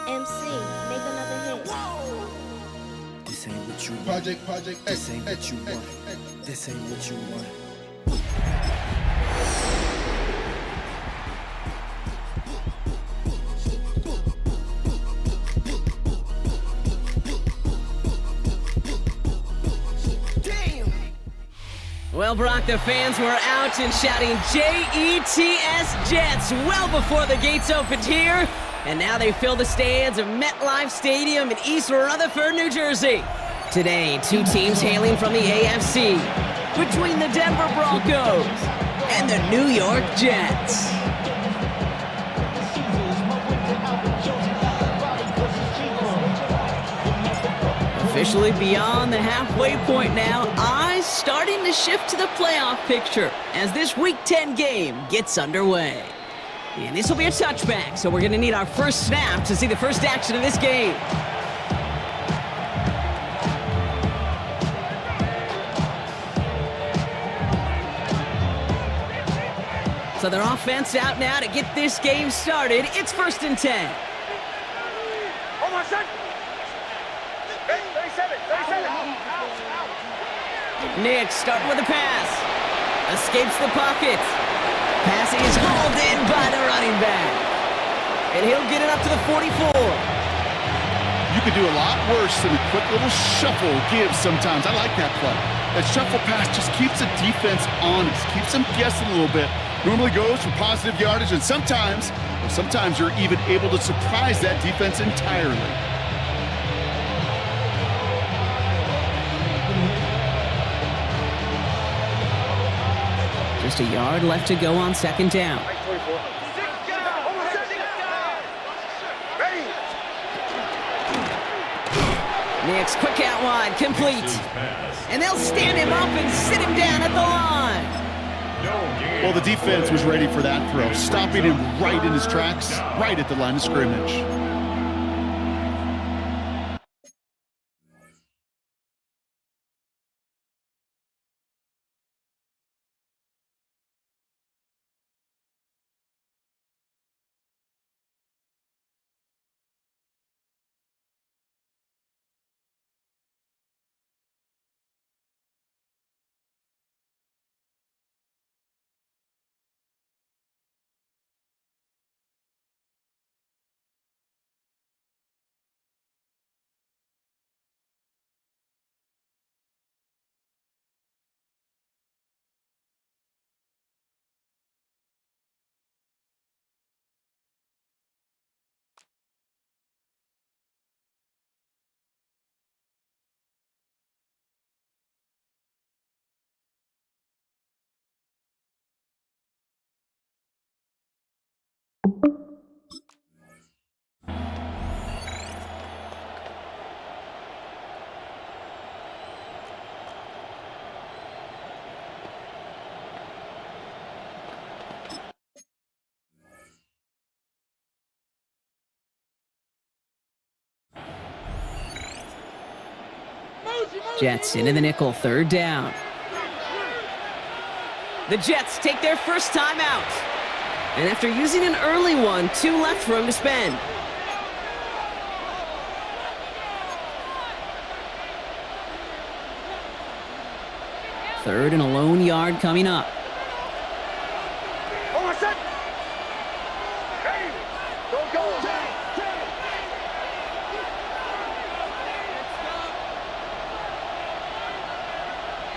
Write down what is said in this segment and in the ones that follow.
MC, make another hit. This ain't what you want. Project. This ain't what you want. This ain't what you want. Well, Brock, the fans were out and shouting J-E-T-S Jets well before the gates opened here. And now they fill the stands of MetLife Stadium in East Rutherford, New Jersey. Today, two teams hailing from the AFC, between the Denver Broncos and the New York Jets. Officially beyond the halfway point now, eyes starting to shift to the playoff picture as this Week 10 game gets underway. And this will be a touchback, so we're going to need our first snap to see the first action of this game. So their offense out now to get this game started. It's 1st and 10. Almost set. 37. Nick starting with a pass. Escapes the pocket. Passing is hauled in by the running back. And he'll get it up to the 44. You could do a lot worse than a quick little shuffle give sometimes. I like that play. That shuffle pass just keeps the defense honest, keeps them guessing a little bit. Normally goes for positive yardage, and sometimes you're even able to surprise that defense entirely. Just a yard left to go on 2nd down. Nick's quick out wide, complete. And they'll stand him up and sit him down at the line. Well, the defense was ready for that throw, stopping him right in his tracks, right at the line of scrimmage. Jets into the nickel, 3rd down. The Jets take their first time out. And after using an early one, 2 left for him to spend. Third and a lone yard coming up. Almost set. Hey, don't go.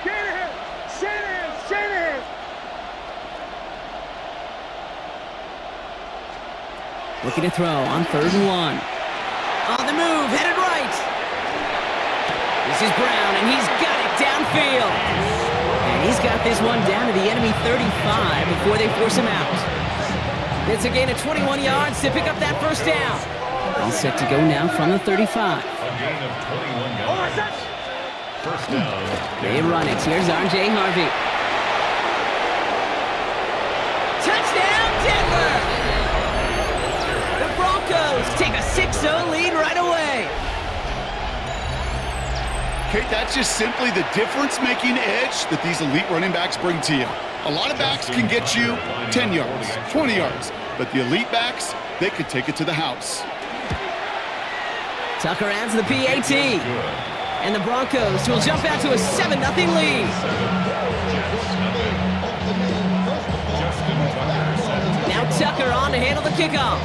Shanahan. Looking to throw on 3rd and 1. On the move, headed right. This is Brown, and he's got it downfield. And he's got this one down to the enemy 35 before they force him out. It's a gain of 21 yards to pick up that first down. All set to go now from the 35. A gain of 21 yards. First down. They run it. Here's R.J. Harvey. Touchdown, Denver! The Broncos take a 6-0 lead right away. Kate, that's just simply the difference-making edge that these elite running backs bring to you. A lot of backs can get you 10 yards, 20 yards, but the elite backs, they could take it to the house. Tucker adds the PAT. And the Broncos will jump out to a 7-0 lead. Now Tucker on to handle the kickoff.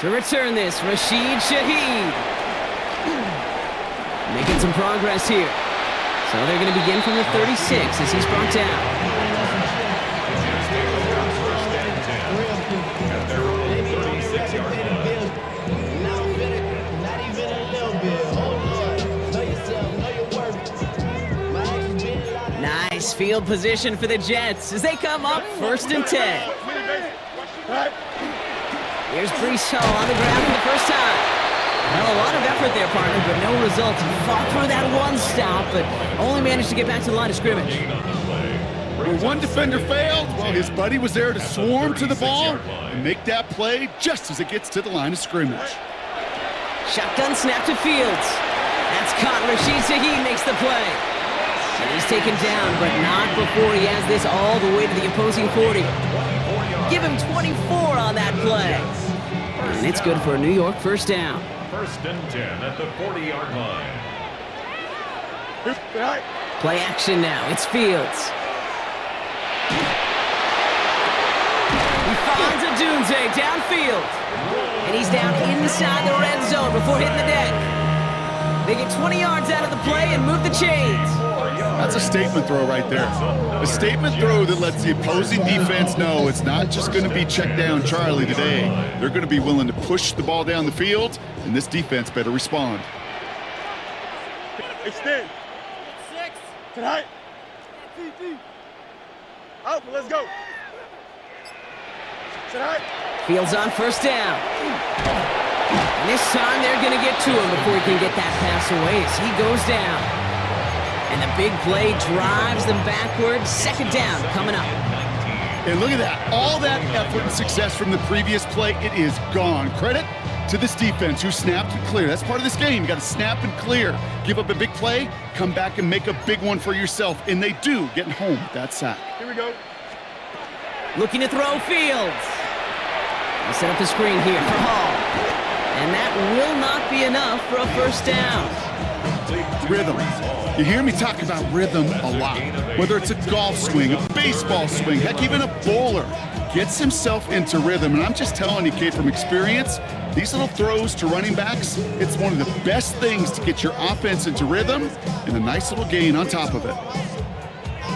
To return this, Rashid Shaheed. Making some progress here. So they're going to begin from the 36 as he's brought down. Nice field position for the Jets as they come up 1st and 10. Here's Breece Hall on the ground for the first time. Well, a lot of effort there, partner, but no results. He fought through that one stop, but only managed to get back to the line of scrimmage. When one defender failed, well, his buddy was there to swarm to the ball and make that play just as it gets to the line of scrimmage. Shotgun snap to Fields. That's caught. Rashid Shaheed makes the play. And he's taken down, but not before he has this all the way to the opposing 40. Give him 24 on that play. And it's good for a New York first down. 1st and 10 at the 40-yard line. Play action now. It's Fields. He finds a Dunze downfield. And he's down inside the red zone before hitting the deck. They get 20 yards out of the play and move the chains. That's a statement throw right there. A statement throw that lets the opposing defense know it's not just going to be check down Charlie today. They're going to be willing to push the ball down the field, and this defense better respond. Extend. 6. Tonight. Out, let's go. Tonight. Fields on first down. And this time they're going to get to him before he can get that pass away as he goes down. And the big play drives them backwards. 2nd down coming up. And look at that. All that effort and success from the previous play, it is gone. Credit to this defense who snapped and cleared. That's part of this game. You got to snap and clear. Give up a big play, come back and make a big one for yourself. And they do, getting home with that sack. Here we go. Looking to throw Fields. They set up the screen here for Hall. And that will not be enough for a first down. Rhythm. You hear me talk about rhythm a lot. Whether it's a golf swing, a baseball swing, heck, even a bowler gets himself into rhythm. And I'm just telling you, kid, from experience, these little throws to running backs, it's one of the best things to get your offense into rhythm and a nice little gain on top of it.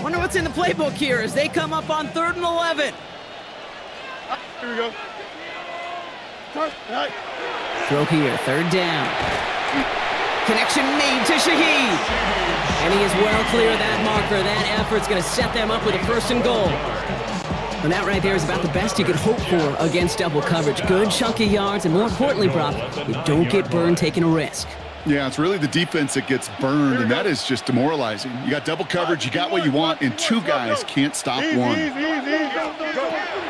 Wonder what's in the playbook here as they come up on 3rd and 11. Here we go. Tonight. Throw here, 3rd down. Connection made to Shaheed. And he is well clear of that marker. That effort's going to set them up with a 1st and goal. And that right there is about the best you could hope for against double coverage. Good chunky yards, and more importantly, Brock, you don't get burned taking a risk. Yeah, it's really the defense that gets burned, and that is just demoralizing. You got double coverage, you got what you want, and 2 guys can't stop one.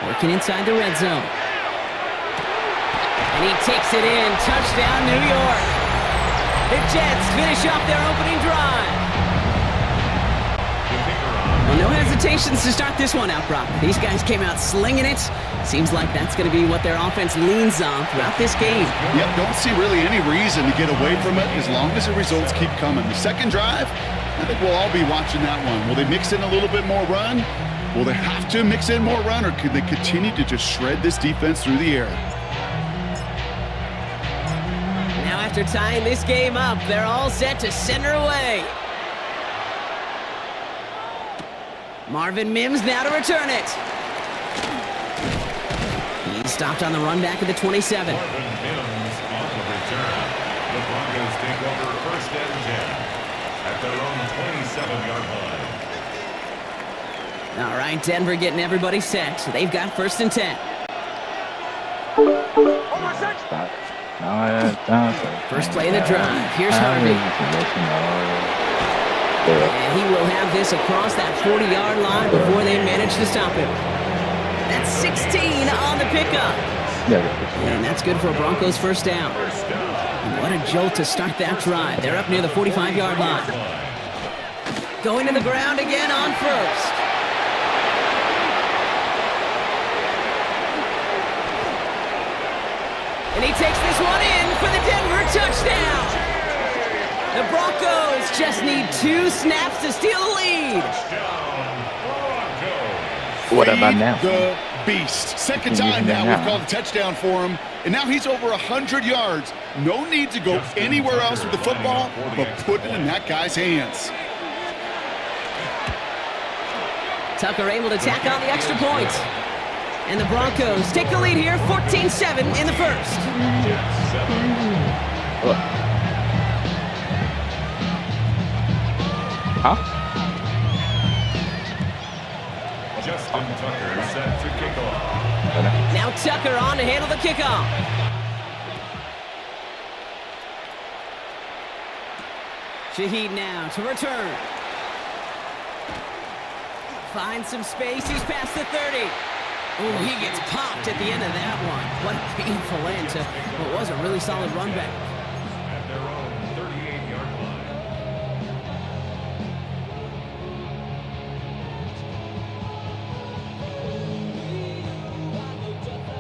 Working inside the red zone. And he takes it in. Touchdown, New York. The Jets finish off their opening drive. Well, no hesitations to start this one out, Brock. These guys came out slinging it. Seems like that's going to be what their offense leans on throughout this game. Yep, don't see really any reason to get away from it as long as the results keep coming. The second drive, I think we'll all be watching that one. Will they mix in a little bit more run? Will they have to mix in more run, or could they continue to just shred this defense through the air? After tying this game up, they're all set to center away. Marvin Mims now to return it. He's stopped on the run back at the 27. Marvin Mims on the return. The Broncos take over 1st and 10 at their own 27-yard line. All right, Denver getting everybody set. So they've got 1st and 10. First play of the drive. Here's Harvey. And he will have this across that 40-yard line before they manage to stop him. That's 16 on the pickup. And that's good for a Broncos first down. And what a jolt to start that drive. They're up near the 45-yard line. Going to the ground again on first. And he takes this one in for the Denver touchdown. The Broncos just need 2 snaps to steal the lead. What about Feed now? the beast. Second time now we've called a touchdown for him, and now he's over 100 yards. No need to go anywhere else with the football, but put it in that guy's hands. Tucker able to tack on the extra point. And the Broncos take the lead here, 14-7 in the first. Huh? Justin Tucker set to kick off. Now Tucker on to handle the kickoff. Shaheed now to return. Finds some space, he's past the 30. Oh, he gets popped at the end of that one. What a painful end to what was a really solid run back. At their own 38-yard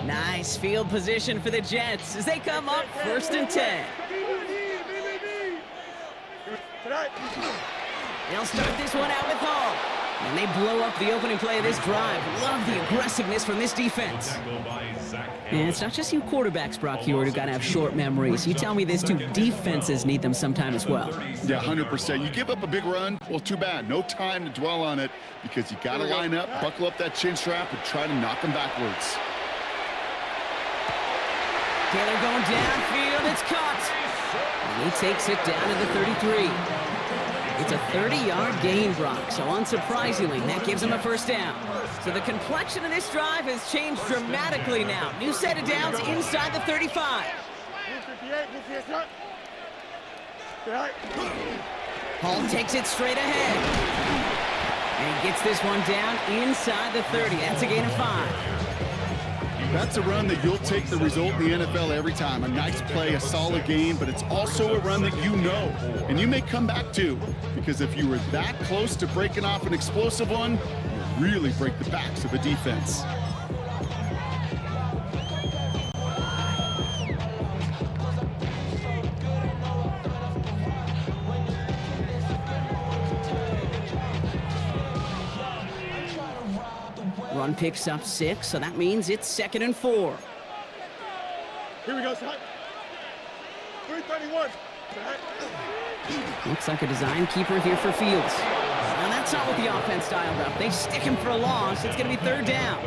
line. Nice field position for the Jets as they come up 1st and 10. Tonight. They'll start this one out with Hall. And they blow up the opening play of this drive. Love the aggressiveness from this defense. Tackle by Zach And it's not just you quarterbacks, Brock Huard, who got to have short memories. You tell me these 2 defenses need them sometime as well. Yeah, 100%. You give up a big run, well, too bad. No time to dwell on it because you got to line up, buckle up that chin strap, and try to knock them backwards. Taylor going downfield, it's caught. And he takes it down to the 33. It's a 30-yard gain, Brock, so unsurprisingly, that gives him a first down. So the complexion of this drive has changed dramatically now. New set of downs inside the 35. Hall takes it straight ahead. And he gets this one down inside the 30. That's a gain of 5. That's a run that you'll take the result in the NFL every time. A nice play, a solid game, but it's also a run that you know, and you may come back to, because if you were that close to breaking off an explosive one, you really break the backs of a defense. Run picks up 6, so that means it's 2nd and 4. Here we go, son. 331. Looks like a design keeper here for Fields. Now that's not what the offense dialed up. They stick him for a loss. It's going to be 3rd down.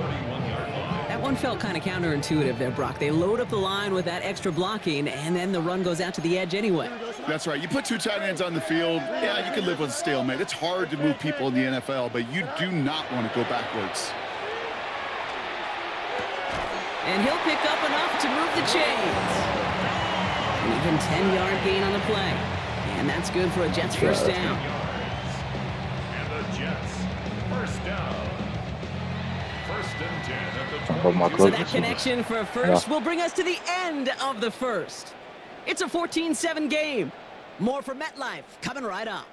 That one felt kind of counterintuitive there, Brock. They load up the line with that extra blocking, and then the run goes out to the edge anyway. That's right. You put 2 tight ends on the field, yeah, you can live with a stalemate. It's hard to move people in the NFL, but you do not want to go backwards. And he'll pick up enough to move the chains. An even 10-yard gain on the play. And that's good for a Jets first down. And the Jets, first down. 1st and 10 at the So that connection for a first will bring us to the end of the first. It's a 14-7 game. More from MetLife coming right up.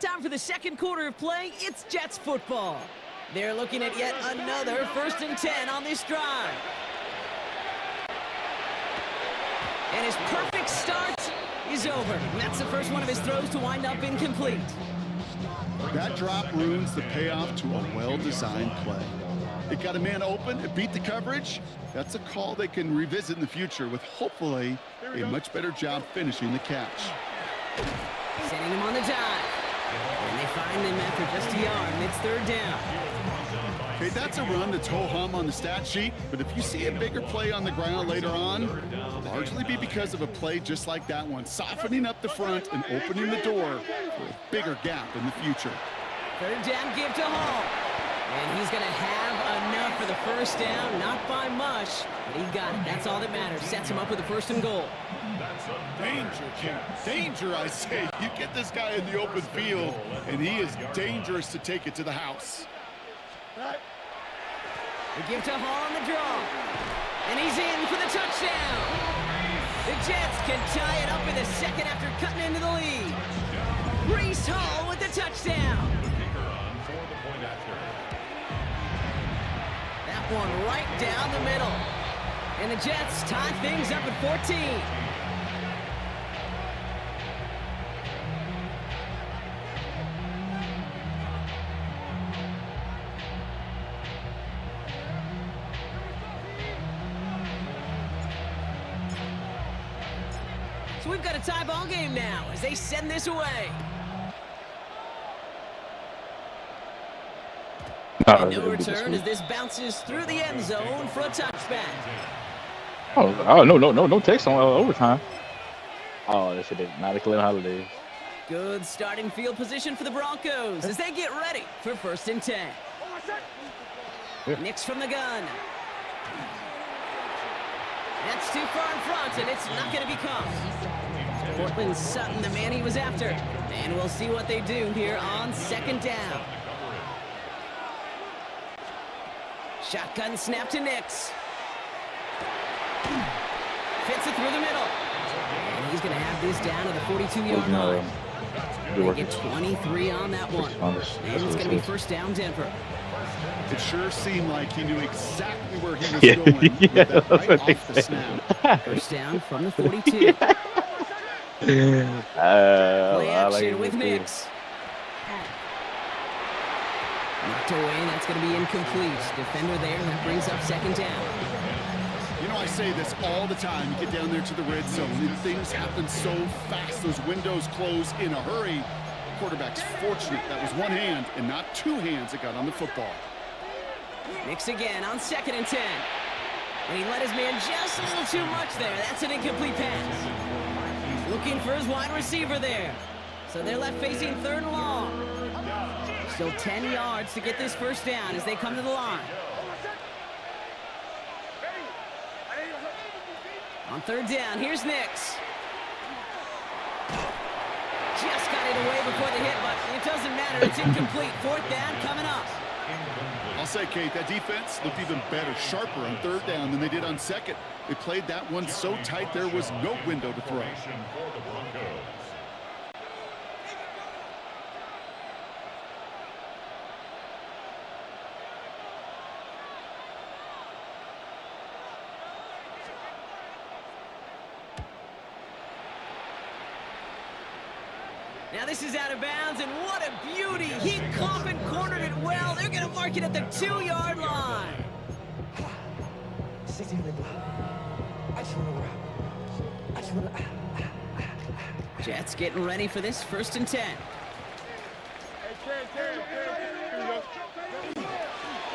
Time for the second quarter of play. It's Jets football. They're looking at yet another 1st and 10 on this drive. And his perfect start is over. And that's the first one of his throws to wind up incomplete. That drop ruins the payoff to a well-designed play. It got a man open, it beat the coverage. That's a call they can revisit in the future with hopefully a much better job finishing the catch. Sending him on the dive. And they find him after just a yard, and it's 3rd down. Okay, that's a run that's ho-hum on the stat sheet, but if you see a bigger play on the ground later on, largely be because of a play just like that one, softening up the front and opening the door for a bigger gap in the future. 3rd down give to Hall. And he's going to have enough for the first down, not by much, but he got it. That's all that matters. Sets him up with a 1st and goal. Danger, King. Danger, I say. You get this guy in the open field, and he is dangerous to take it to the house. The give to Hall on the draw. And he's in for the touchdown. The Jets can tie it up in the second after cutting into the lead. Breece Hall with the touchdown. one right down the middle. And the Jets tie things up at 14. So we've got a tie ball game now as they send this away. And no return as this bounces through the end zone for a touchback. Oh no text on overtime. Oh, that shit is not declared holidays. Good starting field position for the Broncos as they get ready for 1st and 10. Nix from the gun. That's too far in front, and it's not going to be caught. Portland Sutton, the man he was after. And we'll see what they do here on 2nd down. Shotgun snap to Nix. Fits it through the middle. And he's going to have this down to the 42-yard line. They get 23 on that one. And it's going to be 1st down, Denver. It sure seemed like he knew exactly where he was going with that right off the snap. 1st down from the 42. Play action with Nix. Knocked away, and that's going to be incomplete. Defender there, that brings up 2nd down. You know, I say this all the time. You get down there to the red zone, and things happen so fast. Those windows close in a hurry. The quarterback's fortunate that was one hand and not two hands that got on the football. Nix again on 2nd and 10. And he let his man just a little too much there. That's an incomplete pass. Looking for his wide receiver there. So they're left facing 3rd and long. Still 10 yards to get this 1st down as they come to the line. On 3rd down, here's Nix. Just got it away before the hit, but it doesn't matter. It's incomplete. 4th down coming up. I'll say, Kate, that defense looked even better, sharper on 3rd down than they did on 2nd. They played that one so tight there was no window to throw. Now this is out of bounds, and what a beauty! He coffin cornered it well. They're going to mark it at the 2-yard line. Jets getting ready for this 1st and 10.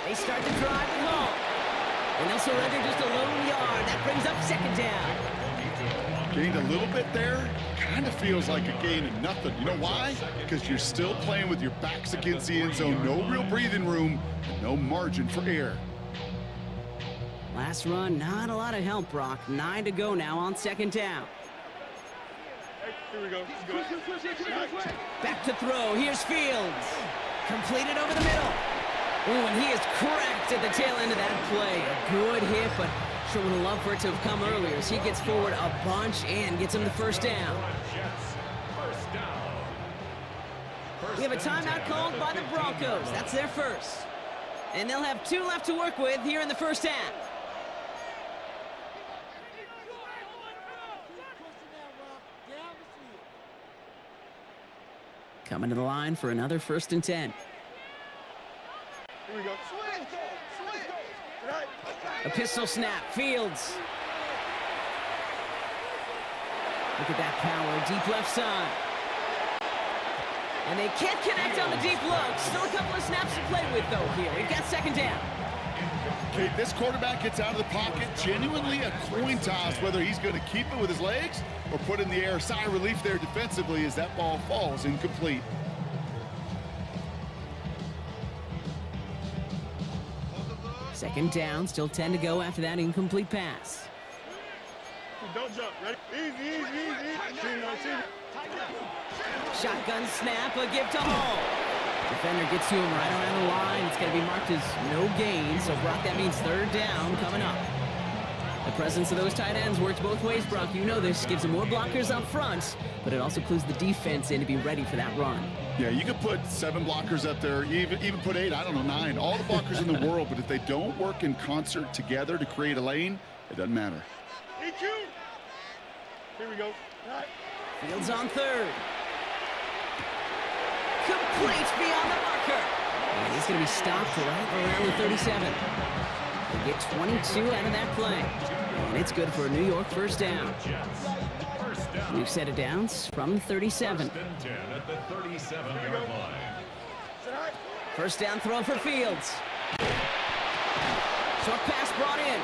They start to drive it home. And they'll surrender just a lone yard. That brings up 2nd down. Gained a little bit there. Kind of feels like a gain of nothing. You know why? Because you're still playing with your backs against the end zone. No real breathing room. No margin for error. Last run, not a lot of help, Brock. 9 to go now on 2nd down. Here we go. Back to throw. Here's Fields. Completed over the middle. Oh, and he is cracked at the tail end of that play. A good hit, but sure would have loved for it to have come earlier as he gets forward a bunch and gets him the 1st down. We have a timeout called by the Broncos. That's their 1st. And they'll have 2 left to work with here in the 1st half. Coming to the line for another 1st and 10. Here we go. A pistol snap. Fields. Look at that power. Deep left side. And they can't connect on the deep look. Still a couple of snaps to play with, though, here. We've got 2nd down. Okay, this quarterback gets out of the pocket. Genuinely a coin toss whether he's going to keep it with his legs or put in the air. Sigh of relief there defensively as that ball falls incomplete. Second down, still 10 to go after that incomplete pass. Don't jump. Ready? Easy. Shotgun snap, a give to Hall. Defender gets to him right around the line. It's going to be marked as no gain. So, Brock, that means 3rd down coming up. The presence of those tight ends works both ways, Brock. You know this. Gives them more blockers up front, but it also clues the defense in to be ready for that run. Yeah, you could put 7 blockers up there, even put 8, I don't know, 9, all the blockers in the world, but if they don't work in concert together to create a lane, it doesn't matter. EQ. Here we go. Right. Fields on third. Complete beyond the marker. And he's going to be stopped right around the 37. They get 22 out of that play. And it's good for a New York first down. New set of downs from 37. First and 10 at the 37-yard line. First down throw for Fields. Short pass brought in.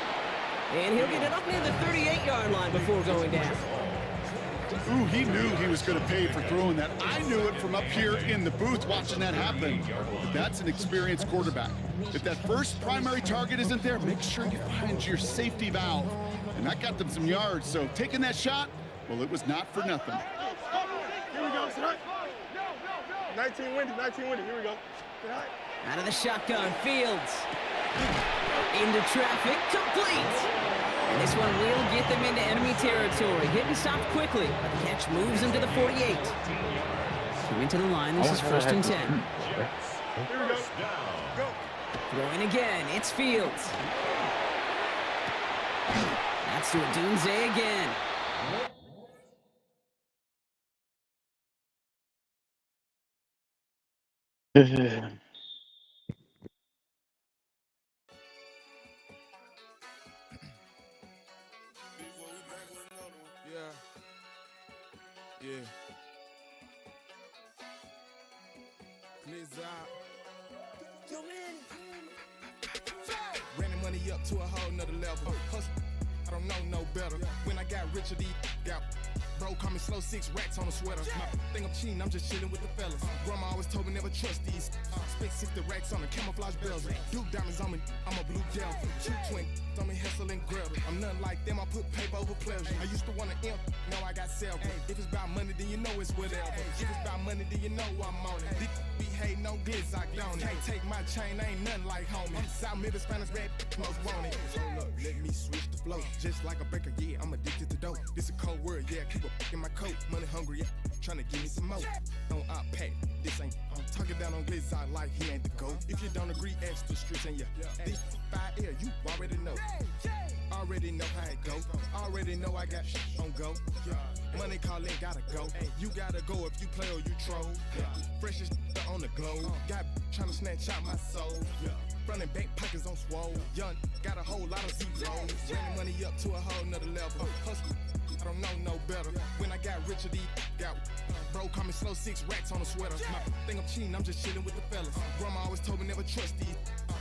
And he'll get it up near the 38-yard line before going down. Ooh, he knew he was going to pay for throwing that. I knew it from up here in the booth watching that happen. But that's an experienced quarterback. If that first primary target isn't there, make sure you find your safety valve. And that got them some yards, so taking that shot, well, it was not for nothing. Here we go. 19 windy. Here we go. Out of the shotgun, Fields. Into traffic, complete. And this one will get them into enemy territory. Hit and stop quickly, but the catch moves him to the 48. Coming to the line, this is first and 10. Here we go. Go. Throwing again, it's Fields. That's to Odunze again. Yeah. Please Running money up to a whole nother level. Hustle, I don't know no better. When I got richer, got bro, call me slow 6 racks on a sweater. My think I'm cheating, I'm just chilling with the fellas. Grandma always told me never trust these. Spent 60 racks on the camouflage bells. Duke diamonds on me, I'm a blue devil. 2 twin on me, Hessel and Gretel. I'm nothing like them, I put paper over pleasure. I used to want to imp, now I got self. If it's about money, then you know it's whatever. If it's about money, then you know I'm on it. These be hating on glitz, I don't it. Can't take my chain, I ain't nothing like homie. South Middle Spanish red, most want it. Hold up, let me switch the flow. Just like a baker, yeah, I'm addicted to dope. This a cold word, yeah, keep a in my coat. Money hungry, yeah, tryna give me some more. Don't pay. This ain't talking down on glitz, I like he ain't the goat. If you don't agree, ask the streets and yeah. This 5 air, you already know. Already know how it go. Already know I got on go. Money calling, gotta go. You gotta go if you play or you troll. Freshest on the globe. Got tryna snatch out my soul. Running bank pockets on swole. Young, got a whole lot of zeros. Running money up to a whole nother level. Hustle, I don't know no better. When I got richer, got bro, call me slow 6 racks on a sweater. My think I'm cheating, I'm just chilling with the fellas. Grandma always told me never trust these.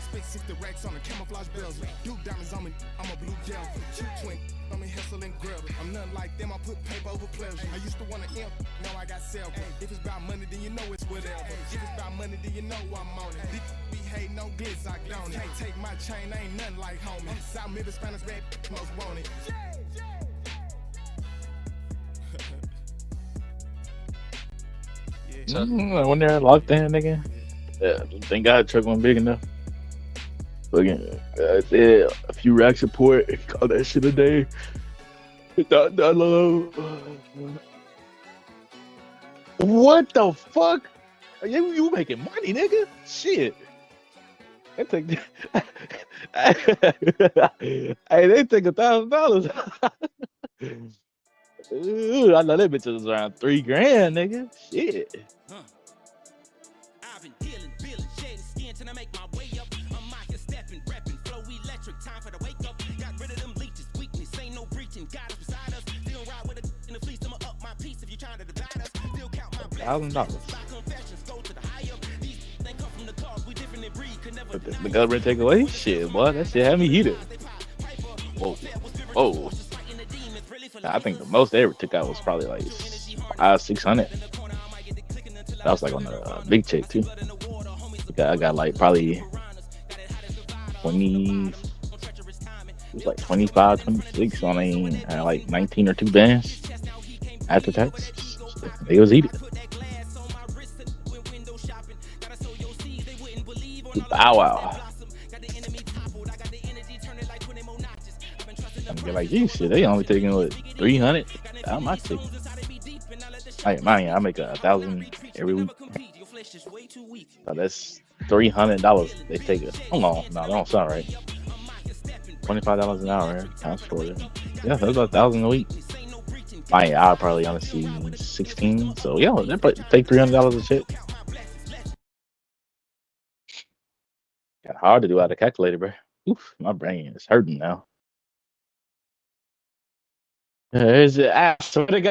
Spent 60 racks on the camouflage bells. Duke diamonds on me, I'm a blue devil. 2 twin on me, Hessel and Gretel. I'm nothing like them, I put paper over pleasure. I used to want to imp, now I got self. If it's about money, then you know it's whatever. If it's about money, then you know I'm on it. These be hating no glitz, I don't it. Can't take my chain, I ain't nothing like homie. South Middle Spanish red, most want it. When they're locked in, nigga. Yeah, thank God truck wasn't big enough. Looking, yeah, a few rack support. Call that shit a day. What the fuck? You making money, nigga? Shit. They take hey, they take $1,000. Ooh, I know that bitch was around $3 grand, nigga. Shit. I've been dealing, shedding skin till I make my way up. I'm out here stepping, repping, flow electric, time for the wake up. Got rid of them leeches, weakness, ain't no breaching. God is beside us, still ride with a in the fleece. I'ma up my piece if you trying to divide us. Still count my blessings. $1,000. Confessions go to the high up. These they come from the cars, we different in breed. Could never the government take away shit, boy. That shit had me heated. Whoa. Whoa. I think the most they ever took out was probably like 600. That was like on the big check too. I got like probably 20. It was like 25, 26 on like 19 or 2 bands after tax. It was heated. Bow wow. You're like, geez, shit, they only taking what 300 out of my ticket. I make $1,000 every week. So that's $300 they take us. Hold on, no, that don't sound right. $25 an hour times 40. Yeah, that's about $1,000 a week. I'll probably honestly 16. So yeah, they probably take $300 a check. Got hard to do out of calculator, bro. Oof, my brain is hurting now. Is it? I swear to God.